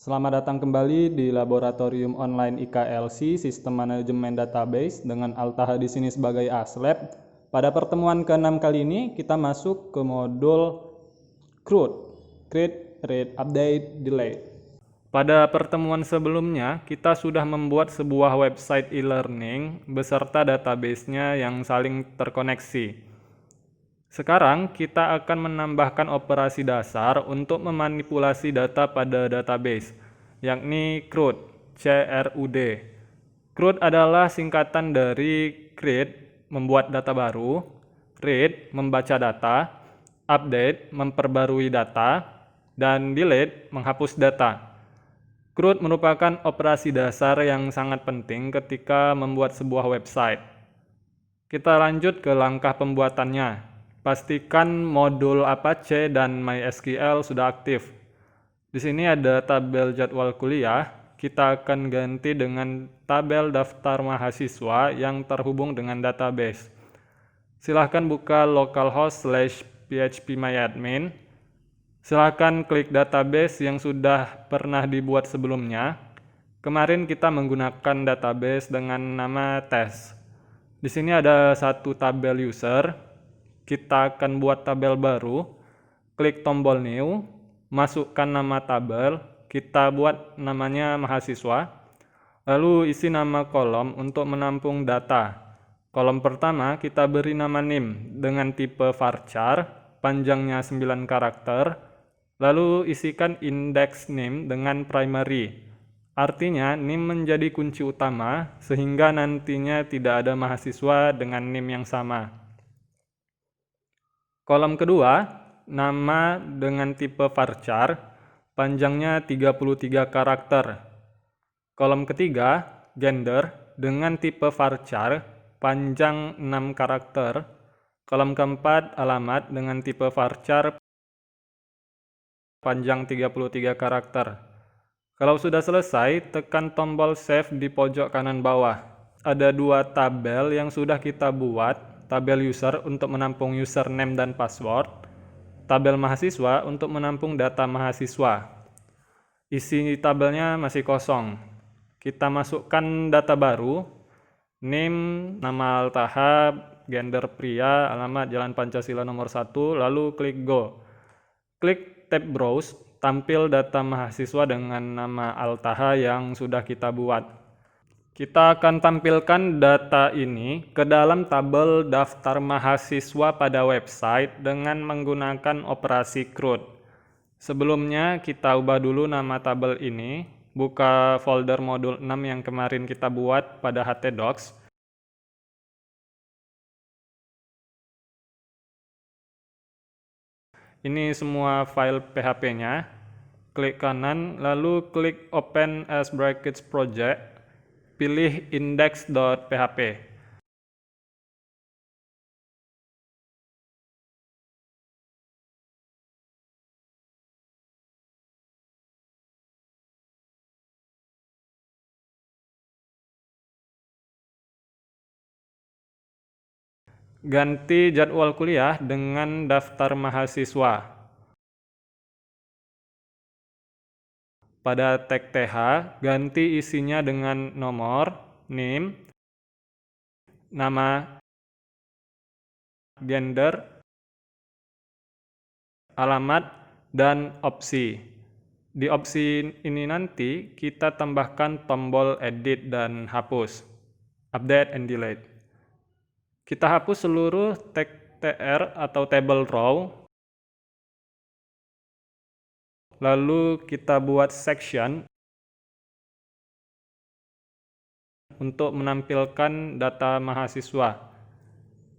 Selamat datang kembali di Laboratorium Online IKLC Sistem Manajemen Database dengan Altaha di sini sebagai ASLab. Pada pertemuan ke-6 kali ini kita masuk ke modul CRUD, Create, Read, Update, Delete. Pada pertemuan sebelumnya kita sudah membuat sebuah website e-learning beserta database-nya yang saling terkoneksi. Sekarang kita akan menambahkan operasi dasar untuk memanipulasi data pada database, yakni CRUD, C-R-U-D. CRUD adalah singkatan dari create, membuat data baru, read, membaca data, update, memperbarui data, dan delete, menghapus data. CRUD merupakan operasi dasar yang sangat penting ketika membuat sebuah website. Kita lanjut ke langkah pembuatannya. Pastikan modul Apache dan MySQL sudah aktif. Di sini ada tabel jadwal kuliah. Kita akan ganti dengan tabel daftar mahasiswa yang terhubung dengan database. Silahkan buka localhost/phpMyAdmin. Silahkan klik database yang sudah pernah dibuat sebelumnya. Kemarin kita menggunakan database dengan nama test. Di sini ada satu tabel user. Kita akan buat tabel baru, klik tombol new, masukkan nama tabel, kita buat namanya mahasiswa, lalu isi nama kolom untuk menampung data. Kolom pertama kita beri nama name dengan tipe varchar, panjangnya 9 karakter, lalu isikan index name dengan primary. Artinya name menjadi kunci utama sehingga nantinya tidak ada mahasiswa dengan name yang sama. Kolom kedua, nama dengan tipe varchar, panjangnya 33 karakter. Kolom ketiga, gender dengan tipe varchar, panjang 6 karakter. Kolom keempat, alamat dengan tipe varchar, panjang 33 karakter. Kalau sudah selesai, tekan tombol save di pojok kanan bawah. Ada dua tabel yang sudah kita buat. Tabel user untuk menampung username dan password, tabel mahasiswa untuk menampung data mahasiswa. Isi tabelnya masih kosong. Kita masukkan data baru, name, nama Altaha, gender pria, alamat Jalan Pancasila nomor 1, lalu klik go. Klik tab browse, tampil data mahasiswa dengan nama Altaha yang sudah kita buat. Kita akan tampilkan data ini ke dalam tabel daftar mahasiswa pada website dengan menggunakan operasi CRUD. Sebelumnya kita ubah dulu nama tabel ini, buka folder modul 6 yang kemarin kita buat pada htdocs. Ini semua file PHP-nya. Klik kanan, lalu klik Open as Brackets Project. Pilih index.php. Ganti jadwal kuliah dengan daftar mahasiswa. Pada tag TH, ganti isinya dengan nomor, name, nama, gender, alamat, dan opsi. Di opsi ini nanti kita tambahkan tombol edit dan hapus, update and delete. Kita hapus seluruh tag TR atau table row. Lalu kita buat section untuk menampilkan data mahasiswa.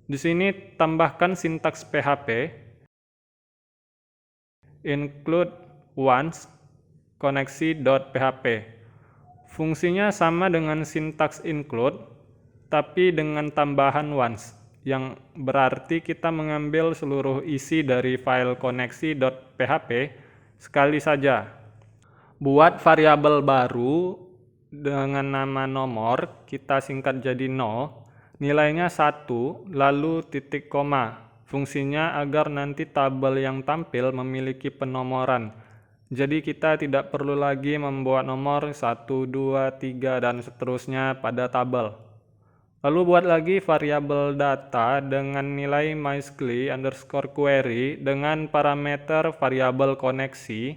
Di sini tambahkan sintaks PHP, include once, koneksi.php. Fungsinya sama dengan sintaks include, tapi dengan tambahan once, yang berarti kita mengambil seluruh isi dari file koneksi.php sekali saja. Buat variabel baru dengan nama nomor, kita singkat jadi 0, nilainya 1, lalu titik koma. Fungsinya agar nanti tabel yang tampil memiliki penomoran. Jadi kita tidak perlu lagi membuat nomor 1, 2, 3, dan seterusnya pada tabel. Lalu buat lagi variabel data dengan nilai mysqli_query dengan parameter variabel koneksi,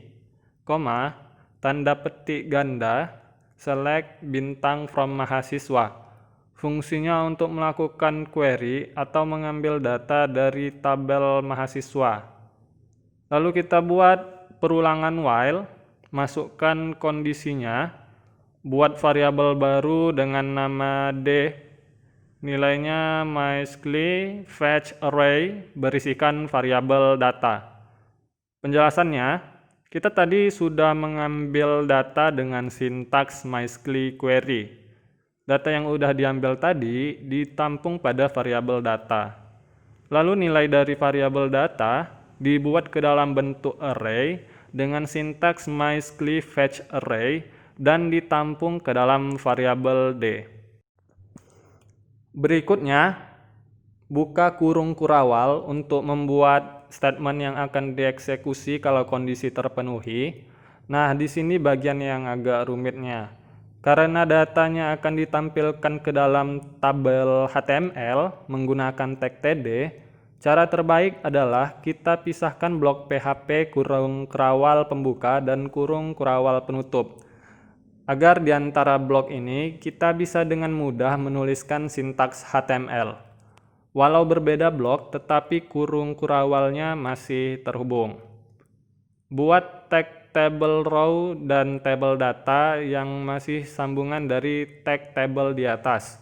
koma, tanda petik ganda, select bintang from mahasiswa. Fungsinya untuk melakukan query atau mengambil data dari tabel mahasiswa. Lalu kita buat perulangan while, masukkan kondisinya, buat variabel baru dengan nama d, nilainya mysqli fetch array berisikan variabel data. Penjelasannya, kita tadi sudah mengambil data dengan sintaks mysqli query. Data yang sudah diambil tadi ditampung pada variabel data. Lalu nilai dari variabel data dibuat ke dalam bentuk array dengan sintaks mysqli fetch array dan ditampung ke dalam variabel d. Berikutnya, buka kurung kurawal untuk membuat statement yang akan dieksekusi kalau kondisi terpenuhi. Nah, di sini bagian yang agak rumitnya. Karena datanya akan ditampilkan ke dalam tabel HTML menggunakan tag td, cara terbaik adalah kita pisahkan blok PHP kurung kurawal pembuka dan kurung kurawal penutup. Agar di antara blok ini kita bisa dengan mudah menuliskan sintaks HTML. Walau berbeda blok, tetapi kurung kurawalnya masih terhubung. Buat tag table row dan table data yang masih sambungan dari tag table di atas.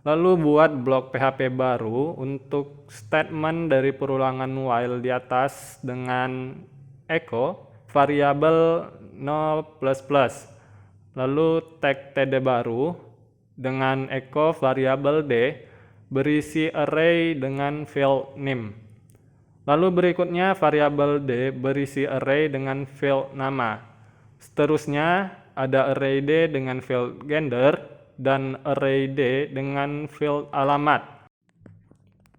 Lalu buat blok PHP baru untuk statement dari perulangan while di atas dengan echo variabel no++. Lalu tag td baru dengan echo variabel d berisi array dengan field name. Lalu berikutnya variabel d berisi array dengan field nama. Seterusnya ada array d dengan field gender dan array d dengan field alamat.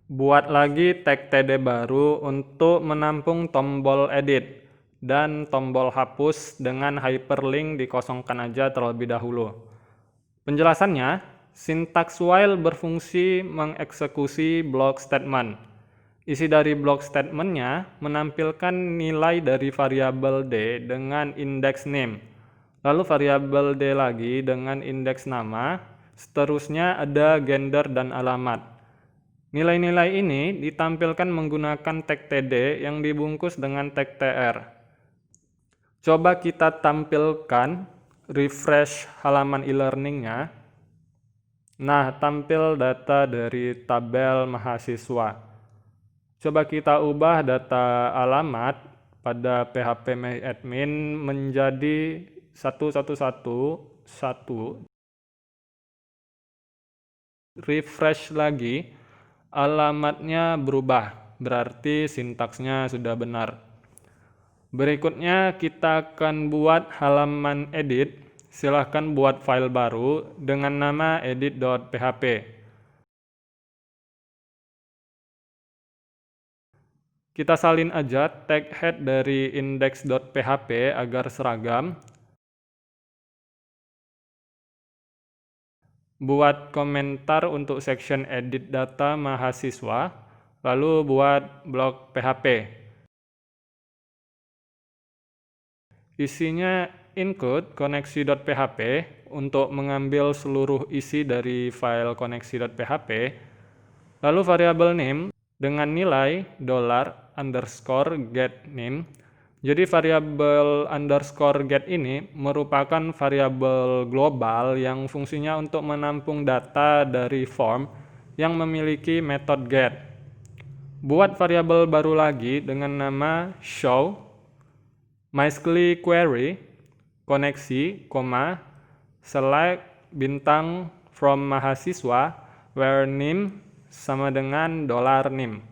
Buat lagi tag td baru untuk menampung tombol edit dan tombol hapus dengan hyperlink dikosongkan aja terlebih dahulu. Penjelasannya, sintaks while berfungsi mengeksekusi blok statement. Isi dari blok statementnya menampilkan nilai dari variabel d dengan indeks name. Lalu variabel d lagi dengan indeks nama, seterusnya ada gender dan alamat. Nilai-nilai ini ditampilkan menggunakan tag td yang dibungkus dengan tag tr. Coba kita tampilkan refresh halaman e-learning-nya. Nah, tampil data dari tabel mahasiswa. Coba kita ubah data alamat pada PHP MyAdmin menjadi 1111. Refresh lagi, alamatnya berubah, berarti sintaksnya sudah benar. Berikutnya kita akan buat halaman edit. Silahkan buat file baru dengan nama edit.php. Kita salin aja tag head dari index.php agar seragam. Buat komentar untuk section edit data mahasiswa, lalu buat blok PHP. Isinya include koneksi.php untuk mengambil seluruh isi dari file koneksi.php, lalu variabel name dengan nilai $_getName. Jadi variabel $get ini merupakan variabel global yang fungsinya untuk menampung data dari form yang memiliki metode get. Buat variabel baru lagi dengan nama show mysqli query koneksi, select bintang from mahasiswa where name sama dengan $name.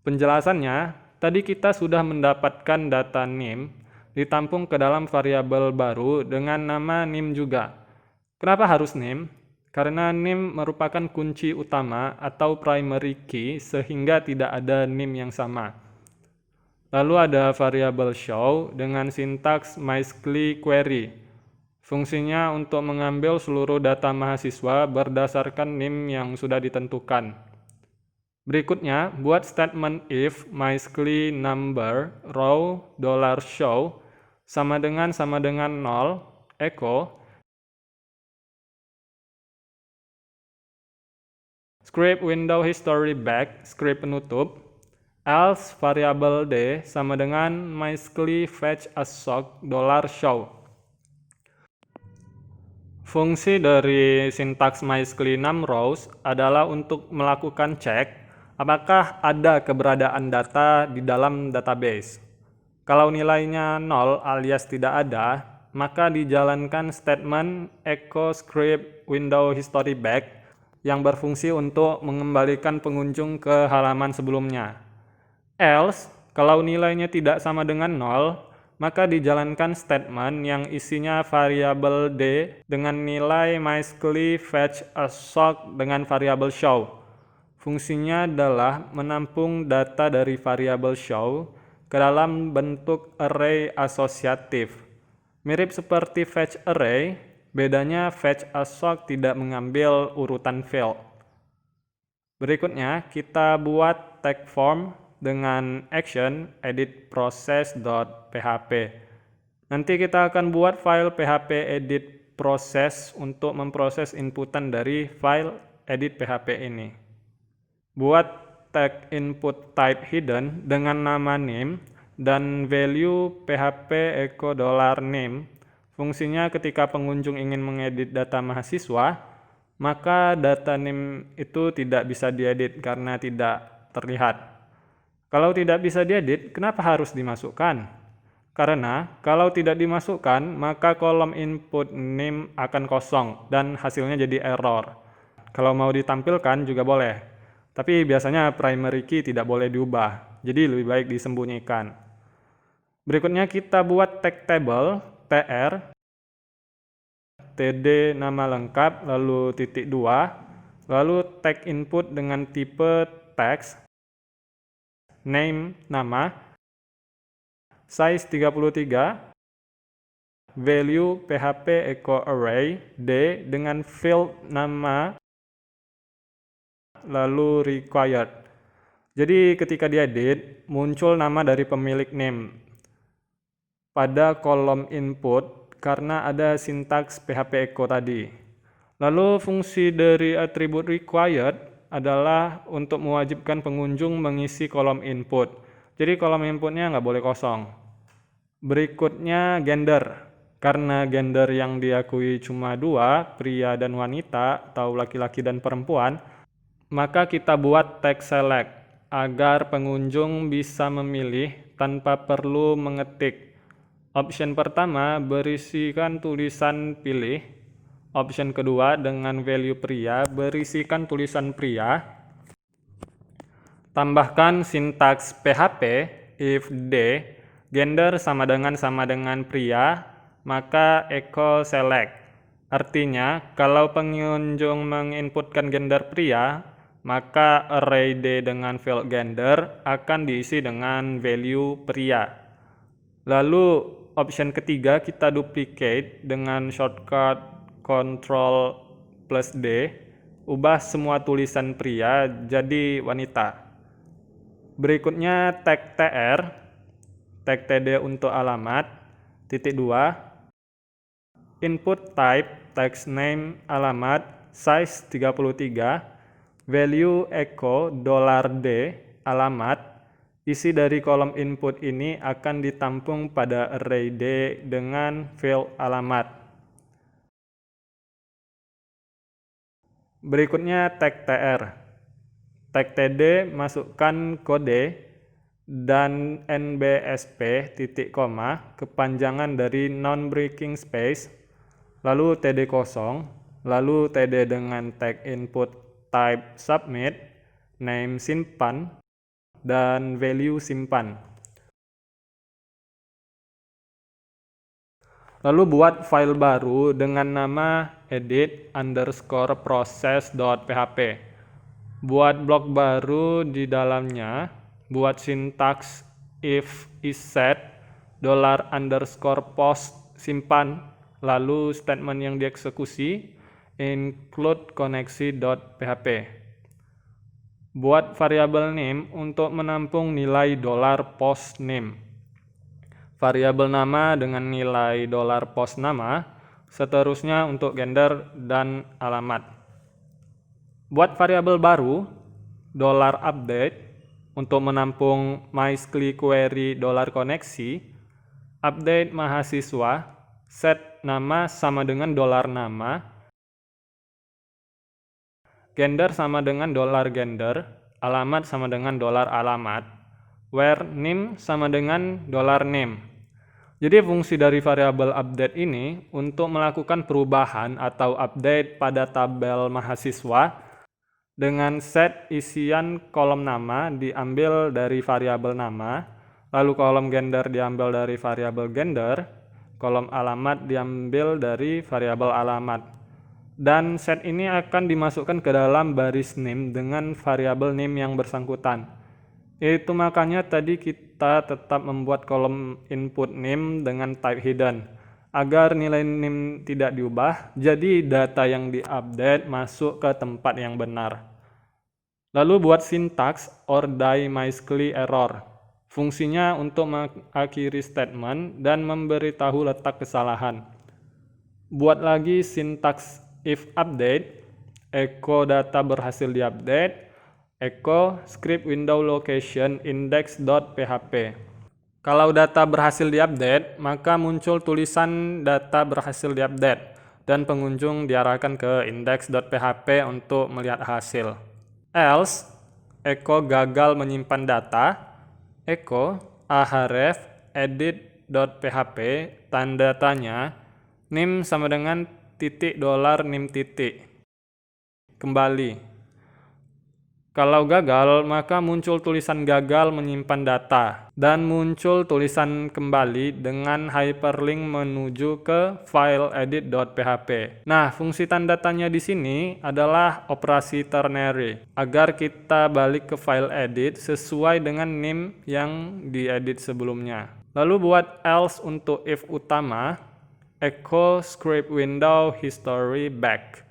Penjelasannya, tadi kita sudah mendapatkan data name ditampung ke dalam variabel baru dengan nama name juga. Kenapa harus name? Karena name merupakan kunci utama atau primary key sehingga tidak ada name yang sama. Lalu ada variabel show dengan sintaks mysql_query. Fungsinya untuk mengambil seluruh data mahasiswa berdasarkan NIM yang sudah ditentukan. Berikutnya, buat statement if mysql number row $show sama dengan 0 echo script window history back, script penutup, else variabel d sama dengan mysql fetch assoc $show. Fungsi dari sintaks mysql numRows adalah untuk melakukan cek apakah ada keberadaan data di dalam database. Kalau nilainya 0 alias tidak ada, maka dijalankan statement echo script window history back yang berfungsi untuk mengembalikan pengunjung ke halaman sebelumnya. Else, kalau nilainya tidak sama dengan 0, maka dijalankan statement yang isinya variabel d dengan nilai mysql fetch assoc dengan variabel show. Fungsinya adalah menampung data dari variabel show ke dalam bentuk array asosiatif. Mirip seperti fetch array, bedanya fetch assoc tidak mengambil urutan field. Berikutnya, kita buat tag form dengan action edit process.php. Nanti kita akan buat file php edit process untuk memproses inputan dari file edit php ini. Buat tag input type hidden dengan nama name dan value php echo $name. Fungsinya ketika pengunjung ingin mengedit data mahasiswa, maka data name itu tidak bisa diedit karena tidak terlihat. Kalau tidak bisa diedit, kenapa harus dimasukkan? Karena kalau tidak dimasukkan, maka kolom input name akan kosong dan hasilnya jadi error. Kalau mau ditampilkan juga boleh. Tapi biasanya primary key tidak boleh diubah, jadi lebih baik disembunyikan. Berikutnya kita buat tag table, tr, td nama lengkap, lalu .2, lalu tag input dengan tipe text, name nama, size 33, value php echo array, d dengan field nama, lalu required. Jadi ketika diedit, muncul nama dari pemilik name pada kolom input karena ada sintaks php echo tadi. Lalu fungsi dari atribut required adalah untuk mewajibkan pengunjung mengisi kolom input. Jadi kolom inputnya nggak boleh kosong. Berikutnya gender. Karena gender yang diakui cuma 2, pria dan wanita atau laki-laki dan perempuan, maka kita buat tag select agar pengunjung bisa memilih tanpa perlu mengetik. Option pertama berisikan tulisan pilih. Option kedua dengan value pria berisikan tulisan pria. Tambahkan sintaks PHP if d gender sama dengan pria, maka echo select. Artinya kalau pengunjung menginputkan gender pria, maka array d dengan field gender akan diisi dengan value pria. Lalu option ketiga kita duplicate dengan shortcut Ctrl+D, ubah semua tulisan pria jadi wanita. Berikutnya tag tr, tag td untuk alamat, .2, input type, text name, alamat, size 33, value echo $d, alamat. Isi dari kolom input ini akan ditampung pada array d dengan field alamat. Berikutnya tag tr. Tag td masukkan kode dan nbsp titik koma kepanjangan dari non-breaking space, lalu td kosong, lalu td dengan tag input type submit, name simpan, dan value simpan. Lalu buat file baru dengan nama edit_process.php. Buat blok baru di dalamnya, buat sintaks if is set $_post simpan, lalu statement yang dieksekusi include koneksi.php. Buat variabel name untuk menampung nilai $post name. Variabel nama dengan nilai $post nama, seterusnya untuk gender dan alamat. Buat variabel baru, $update untuk menampung MySQL query $koneksi, update mahasiswa, set nama sama dengan $nama, gender sama dengan $gender, alamat sama dengan $alamat, where name sama dengan $name. Jadi fungsi dari variabel update ini untuk melakukan perubahan atau update pada tabel mahasiswa dengan set isian kolom nama diambil dari variabel nama, lalu kolom gender diambil dari variabel gender, kolom alamat diambil dari variabel alamat. Dan set ini akan dimasukkan ke dalam baris name dengan variabel name yang bersangkutan. Itu makanya tadi kita tetap membuat kolom input name dengan type hidden, agar nilai name tidak diubah, jadi data yang diupdate masuk ke tempat yang benar. Lalu buat sintaks or die MySQL error. Fungsinya untuk mengakhiri statement dan memberitahu letak kesalahan. Buat lagi sintaks if update, echo data berhasil diupdate, echo script window location index.php. Kalau data berhasil diupdate, maka muncul tulisan data berhasil diupdate dan pengunjung diarahkan ke index.php untuk melihat hasil. Else, echo gagal menyimpan data, echo ahref edit.php tanda tanya, name sama dengan $name titik. Kembali. Kalau gagal, maka muncul tulisan gagal menyimpan data dan muncul tulisan kembali dengan hyperlink menuju ke file edit.php. Nah, fungsi tanda tanya di sini adalah operasi ternary agar kita balik ke file edit sesuai dengan name yang diedit sebelumnya. Lalu buat else untuk if utama, echo script window history back.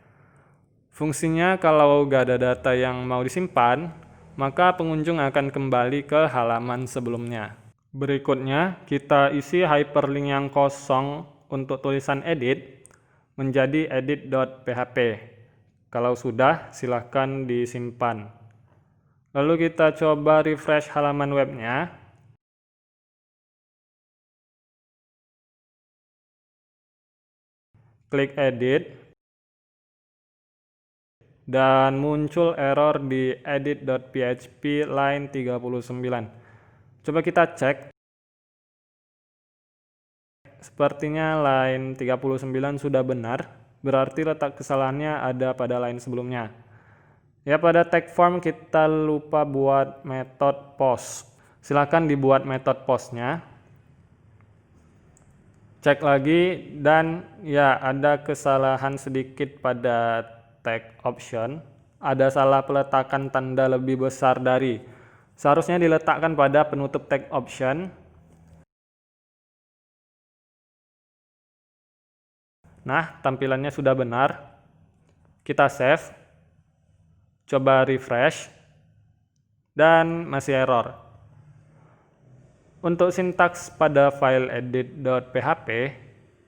Fungsinya kalau gak ada data yang mau disimpan, maka pengunjung akan kembali ke halaman sebelumnya. Berikutnya, kita isi hyperlink yang kosong untuk tulisan edit menjadi edit.php. Kalau sudah, silahkan disimpan. Lalu kita coba refresh halaman webnya. Klik edit. Dan muncul error di edit.php line 39. Coba kita cek. Sepertinya line 39 sudah benar, berarti letak kesalahannya ada pada line sebelumnya. Ya, pada tag form kita lupa buat metode post. Silakan dibuat metode postnya. Cek lagi dan ya ada kesalahan sedikit pada tag option, ada salah peletakan tanda lebih besar dari. Seharusnya diletakkan pada penutup tag option. Nah, tampilannya sudah benar. Kita save. Coba refresh. Dan masih error. Untuk sintaks pada file edit.php,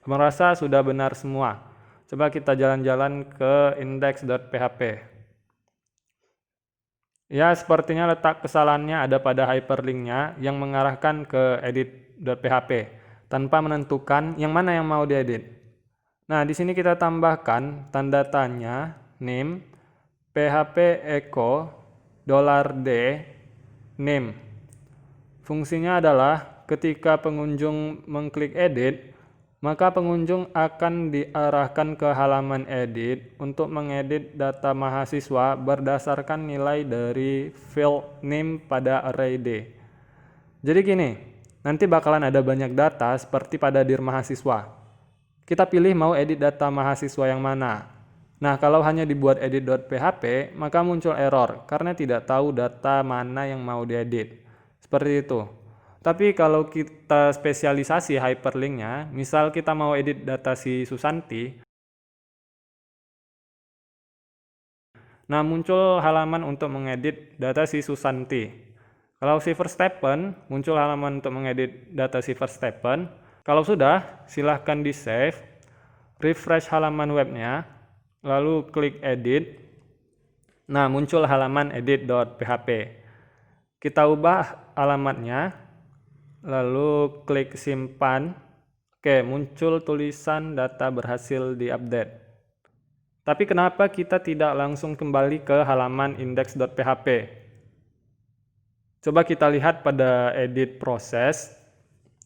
merasa sudah benar semua. Coba kita jalan-jalan ke index.php. Ya, sepertinya letak kesalahannya ada pada hyperlinknya yang mengarahkan ke edit.php tanpa menentukan yang mana yang mau diedit. Nah, di sini kita tambahkan tanda tanya name php echo $d name. Fungsinya adalah ketika pengunjung mengklik edit, maka pengunjung akan diarahkan ke halaman edit untuk mengedit data mahasiswa berdasarkan nilai dari field name pada array D. Jadi gini, nanti bakalan ada banyak data seperti pada dir mahasiswa. Kita pilih mau edit data mahasiswa yang mana. Nah, kalau hanya dibuat edit.php, maka muncul error karena tidak tahu data mana yang mau diedit. Seperti itu. Tapi kalau kita spesialisasi hyperlinknya, misal kita mau edit data si Susanti, nah muncul halaman untuk mengedit data si Susanti. Kalau si Verstappen, muncul halaman untuk mengedit data si Verstappen. Kalau sudah, silahkan di save, refresh halaman webnya, lalu klik edit. Nah, muncul halaman edit.php. Kita ubah alamatnya, lalu klik simpan. Oke, muncul tulisan data berhasil diupdate. Tapi kenapa kita tidak langsung kembali ke halaman index.php? Coba kita lihat pada edit proses,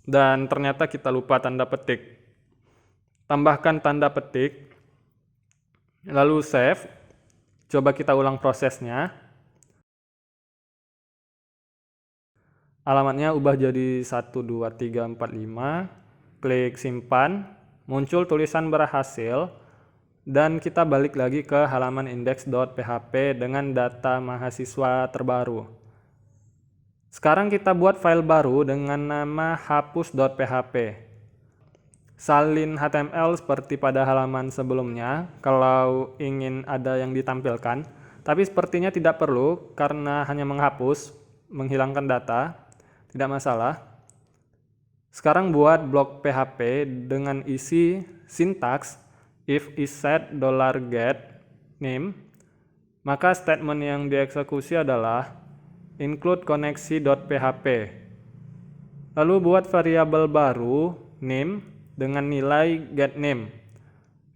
dan ternyata kita lupa tanda petik. Tambahkan tanda petik, lalu save. Coba kita ulang prosesnya. Alamatnya ubah jadi 12345, klik simpan, muncul tulisan berhasil, dan kita balik lagi ke halaman index.php dengan data mahasiswa terbaru. Sekarang kita buat file baru dengan nama hapus.php. Salin HTML seperti pada halaman sebelumnya kalau ingin ada yang ditampilkan, tapi sepertinya tidak perlu karena hanya menghapus, menghilangkan data, tidak masalah. Sekarang buat blok PHP dengan isi sintaks if is set $get name, maka statement yang dieksekusi adalah include koneksi.php. Lalu buat variabel baru name dengan nilai getName.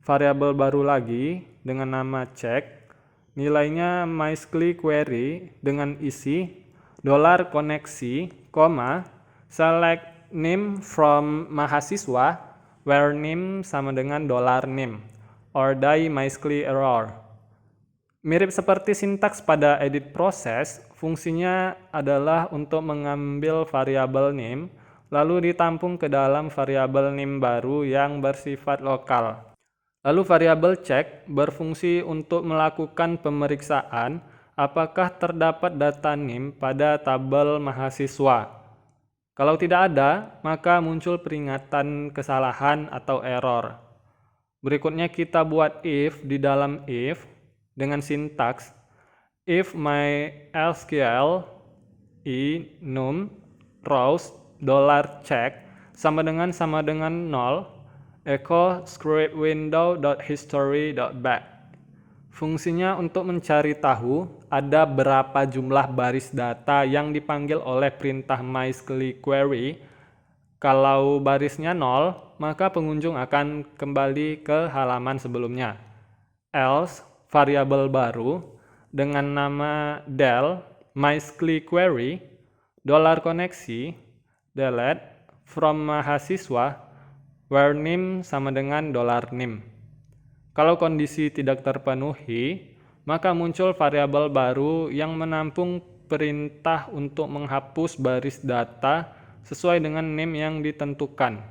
Variabel baru lagi dengan nama check, nilainya MySQL query dengan isi $koneksi, select name from mahasiswa where name sama dengan $name or die MySQL error. Mirip seperti sintaks pada edit proses, fungsinya adalah untuk mengambil variabel name lalu ditampung ke dalam variabel name baru yang bersifat lokal. Lalu variabel check berfungsi untuk melakukan pemeriksaan apakah terdapat data name pada tabel mahasiswa. Kalau tidak ada, maka muncul peringatan kesalahan atau error. Berikutnya kita buat if di dalam if dengan sintaks if MySQL num rows $check sama dengan 0, echo script window.history.back. Fungsinya untuk mencari tahu ada berapa jumlah baris data yang dipanggil oleh perintah MySQL query. Kalau barisnya 0, maka pengunjung akan kembali ke halaman sebelumnya. Else, variabel baru dengan nama del MySQL query $koneksi delete from mahasiswa where name sama dengan $name. Kalau kondisi tidak terpenuhi, maka muncul variabel baru yang menampung perintah untuk menghapus baris data sesuai dengan name yang ditentukan.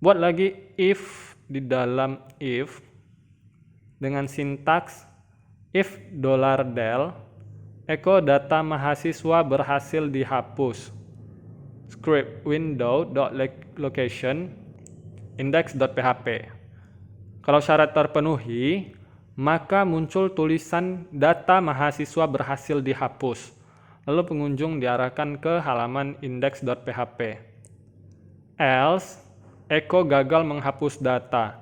Buat lagi if di dalam if dengan sintaks if $del echo data mahasiswa berhasil dihapus. Script window.location index.php. Kalau syarat terpenuhi, maka muncul tulisan data mahasiswa berhasil dihapus. Lalu pengunjung diarahkan ke halaman index.php. Else, echo gagal menghapus data.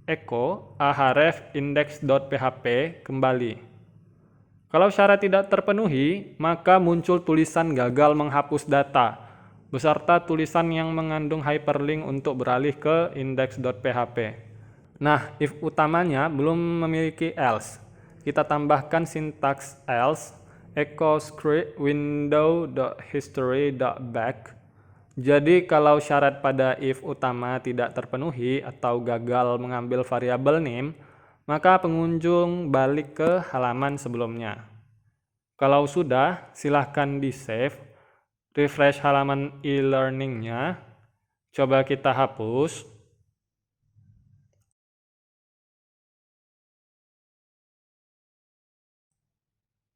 Echo ahref index.php kembali. Kalau syarat tidak terpenuhi, maka muncul tulisan gagal menghapus data beserta tulisan yang mengandung hyperlink untuk beralih ke index.php. Nah, if utamanya belum memiliki else. Kita tambahkan sintaks else, echo script window.history.back. Jadi kalau syarat pada if utama tidak terpenuhi atau gagal mengambil variabel name, maka pengunjung balik ke halaman sebelumnya. Kalau sudah, silahkan di-save. Refresh halaman e-learning-nya, coba kita hapus.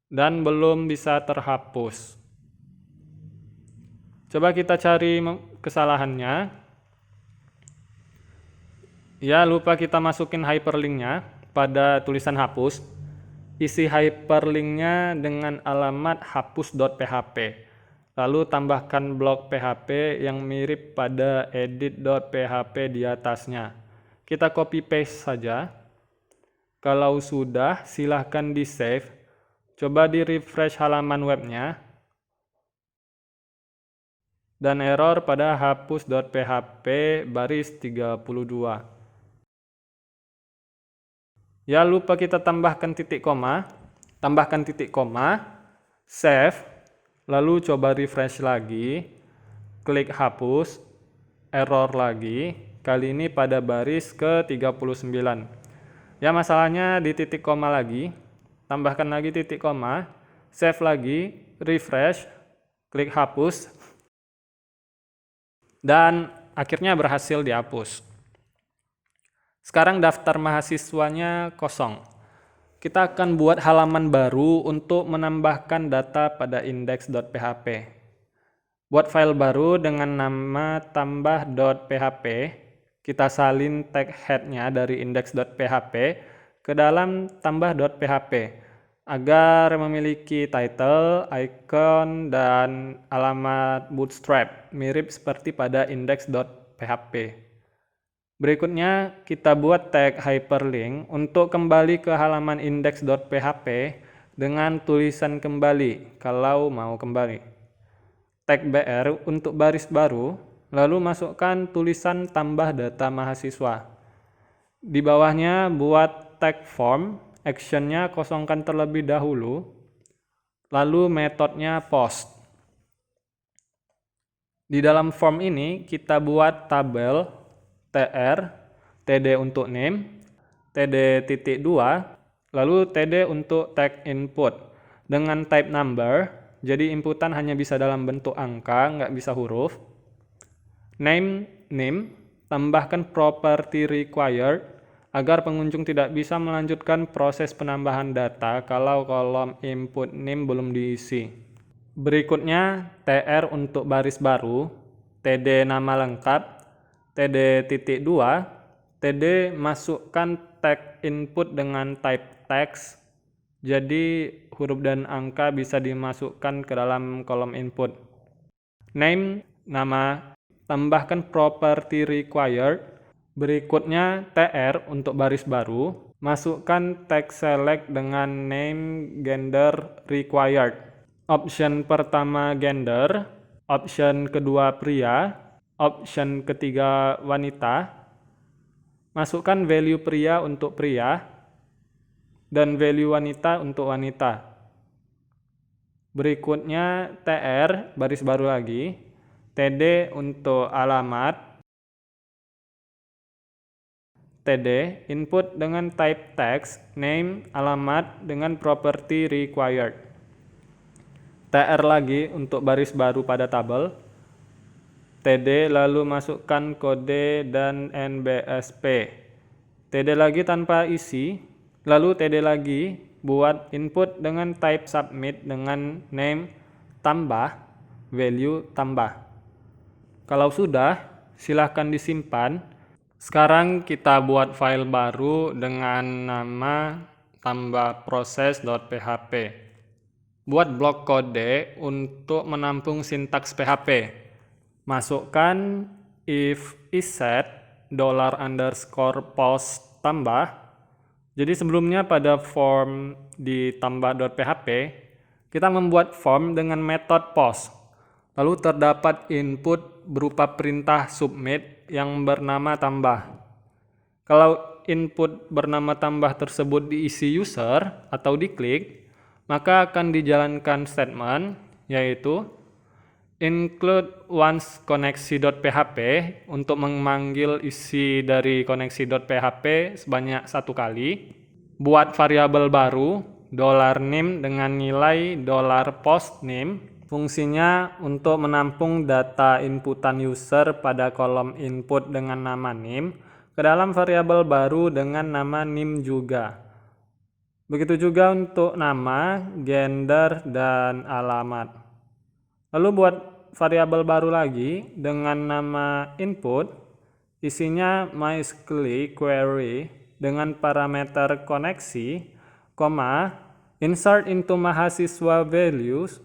Dan belum bisa terhapus. Coba kita cari kesalahannya. Ya, lupa kita masukin hyperlinknya pada tulisan hapus. Isi hyperlinknya dengan alamat hapus.php. Lalu tambahkan blok PHP yang mirip pada edit.php di atasnya. Kita copy paste saja. Kalau sudah, silahkan di save. Coba di refresh halaman webnya. Dan error pada hapus.php baris 32. Ya, lupa kita tambahkan titik koma. Tambahkan titik koma, save, lalu coba refresh lagi, klik hapus, error lagi, kali ini pada baris ke-39. Ya, masalahnya di titik koma lagi, tambahkan lagi titik koma, save lagi, refresh, klik hapus, dan akhirnya berhasil dihapus. Sekarang daftar mahasiswanya kosong. Kita akan buat halaman baru untuk menambahkan data pada index.php. Buat file baru dengan nama tambah.php, kita salin tag head-nya dari index.php ke dalam tambah.php agar memiliki title, icon, dan alamat bootstrap mirip seperti pada index.php. Berikutnya kita buat tag hyperlink untuk kembali ke halaman index.php dengan tulisan kembali kalau mau kembali. Tag BR untuk baris baru, lalu masukkan tulisan tambah data mahasiswa. Di bawahnya buat tag form, actionnya kosongkan terlebih dahulu, lalu metodenya post. Di dalam form ini kita buat tabel tr, td untuk name, td.2, lalu td untuk tag input dengan type number. Jadi inputan hanya bisa dalam bentuk angka, nggak bisa huruf. Name, tambahkan property required agar pengunjung tidak bisa melanjutkan proses penambahan data kalau kolom input name belum diisi. Berikutnya tr untuk baris baru, td nama lengkap, td.2, td masukkan tag input dengan type text. Jadi huruf dan angka bisa dimasukkan ke dalam kolom input. Name, nama, tambahkan property required. Berikutnya tr untuk baris baru, masukkan tag select dengan name, gender, required. Option pertama gender, option kedua pria, option ketiga wanita. Masukkan value pria untuk pria dan value wanita untuk wanita. Berikutnya tr, baris baru lagi, td untuk alamat, td input dengan type text, name, alamat dengan property required. Tr lagi untuk baris baru pada tabel, td lalu masukkan kode dan nbsp. Td lagi tanpa isi, lalu td lagi buat input dengan type submit dengan name tambah, value tambah. Kalau sudah, silahkan disimpan. Sekarang kita buat file baru dengan nama tambah proses.php. Buat blok kode untuk menampung sintaks PHP. Masukkan if isset $_post tambah. Jadi sebelumnya pada form di tambah.php, kita membuat form dengan metode post. Lalu terdapat input berupa perintah submit yang bernama tambah. Kalau input bernama tambah tersebut diisi user atau diklik, maka akan dijalankan statement, yaitu include once koneksi.php untuk memanggil isi dari koneksi.php sebanyak 1 kali. Buat variabel baru $name dengan nilai $postName. Fungsinya untuk menampung data inputan user pada kolom input dengan nama name ke dalam variabel baru dengan nama name juga. Begitu juga untuk nama, gender, dan alamat. Lalu buat variabel baru lagi dengan nama input, isinya MySQL query dengan parameter koneksi, insert into mahasiswa values,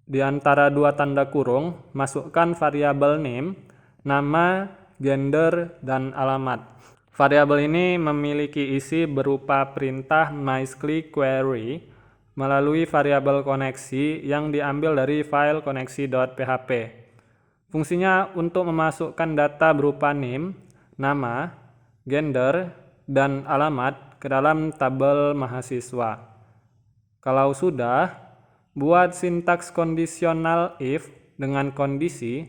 di antara dua tanda kurung, masukkan variabel name, nama, gender, dan alamat. Variabel ini memiliki isi berupa perintah MySQL query melalui variabel koneksi yang diambil dari file koneksi.php. Fungsinya untuk memasukkan data berupa name, nama, gender, dan alamat ke dalam tabel mahasiswa. Kalau sudah, buat sintaks kondisional if dengan kondisi,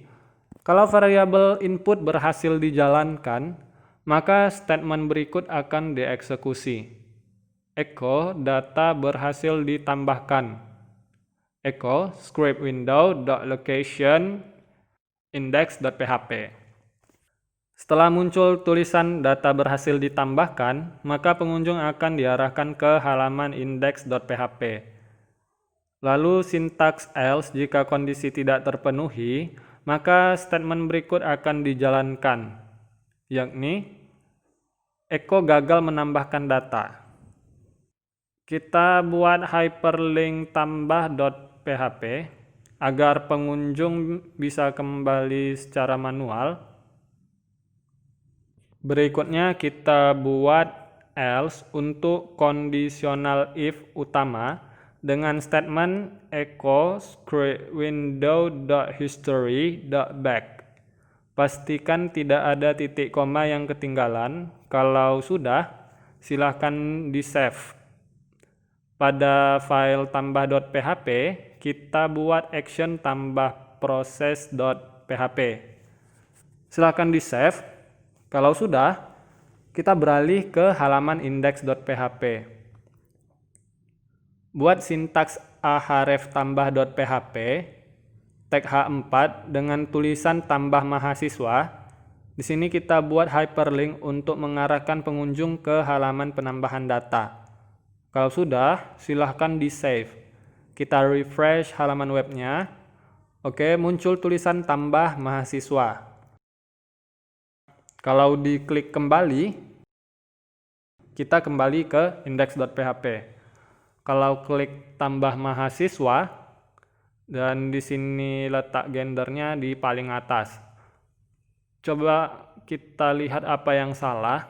kalau variabel input berhasil dijalankan, maka statement berikut akan dieksekusi. Echo data berhasil ditambahkan. Echo script window.location index.php. Setelah muncul tulisan data berhasil ditambahkan, maka pengunjung akan diarahkan ke halaman index.php. Lalu sintaks else jika kondisi tidak terpenuhi, maka statement berikut akan dijalankan, yakni echo gagal menambahkan data. Kita buat hyperlink tambah.php agar pengunjung bisa kembali secara manual. Berikutnya kita buat else untuk conditional if utama dengan statement echo script window.history.back. Pastikan tidak ada titik koma yang ketinggalan. Kalau sudah, silahkan di-save. Pada file tambah.php, kita buat action tambah proses.php. Silahkan di-save. Kalau sudah, kita beralih ke halaman index.php. Buat sintaks ahref tambah.php, tag H4 dengan tulisan tambah mahasiswa. Di sini kita buat hyperlink untuk mengarahkan pengunjung ke halaman penambahan data. Kalau sudah, silahkan di-save. Kita refresh halaman webnya. Oke, muncul tulisan tambah mahasiswa. Kalau diklik kembali, kita kembali ke index.php. Kalau klik tambah mahasiswa, dan di sini letak gendernya di paling atas. Coba kita lihat apa yang salah.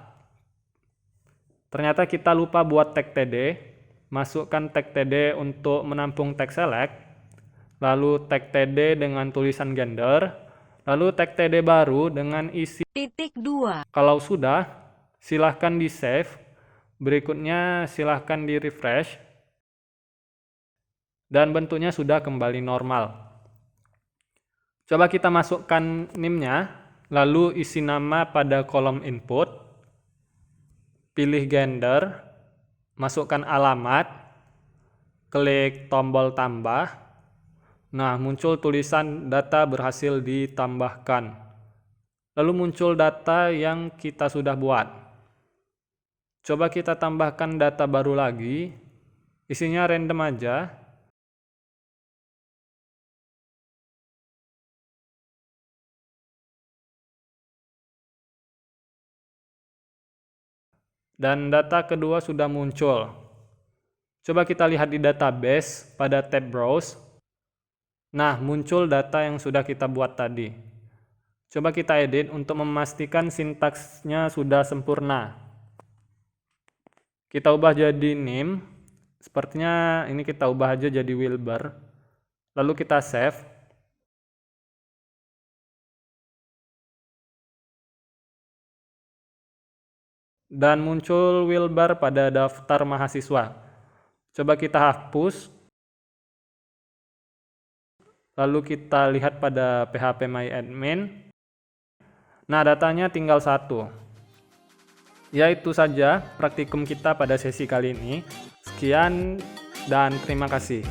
Ternyata kita lupa buat tag td. Masukkan tag td untuk menampung tag select, lalu tag td dengan tulisan gender, lalu tag td baru dengan isi .2. Kalau sudah, silahkan di-save. Berikutnya silahkan di-refresh. Dan bentuknya sudah kembali normal. Coba kita masukkan name-nya, lalu isi nama pada kolom input. Pilih gender, masukkan alamat, klik tombol tambah. Nah, muncul tulisan data berhasil ditambahkan. Lalu muncul data yang kita sudah buat. Coba kita tambahkan data baru lagi, isinya random aja. Dan data kedua sudah muncul. Coba kita lihat di database pada tab browse. Nah, muncul data yang sudah kita buat tadi. Coba kita edit untuk memastikan sintaksnya sudah sempurna. Kita ubah jadi name. Sepertinya ini kita ubah aja jadi Wilbur. Lalu kita save. Dan muncul Wilbur pada daftar mahasiswa. Coba kita hapus. Lalu kita lihat pada phpMyAdmin. Nah, datanya tinggal 1. Ya, itu saja praktikum kita pada sesi kali ini. Sekian dan terima kasih.